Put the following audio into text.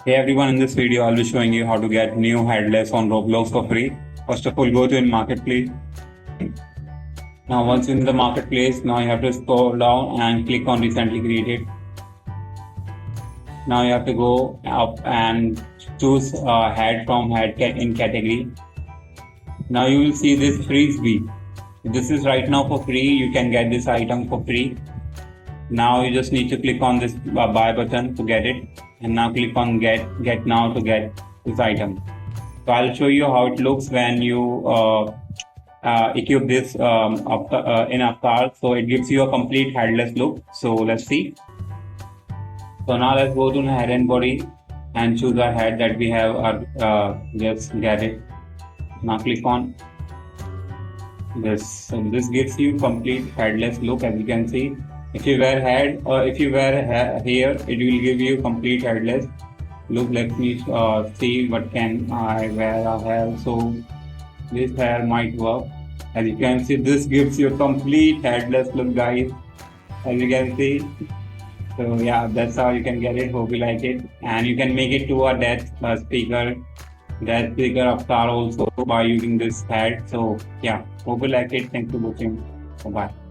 Hey everyone, in this video I'll be showing you how to get new headless on Roblox for free. First of all, go to in marketplace. Now once in the marketplace, now you have to scroll down and click on recently created. Now you have to go up and choose head from head in category. Now you will see this freesbie. This is right now for free. You can get this item for free. Now you just need to click on this buy button to get it, and now click on get now to get this item. So I'll show you how it looks when you equip this in Avatar. So it gives you a complete headless look. So let's see. So now let's go to the head and body and choose a head that we have. Just get it. Now click on this. So this gives you complete headless look, as you can see. If you wear head or if you wear hair, it will give you complete headless look. Let me see what can I wear a hair. So this hair might work. As you can see, this gives you complete headless look, guys. As you can see. So yeah, that's how you can get it. Hope you like it, and you can make it to a death speaker avatar also by using this head. So yeah, hope you like it. Thanks for watching. Bye bye.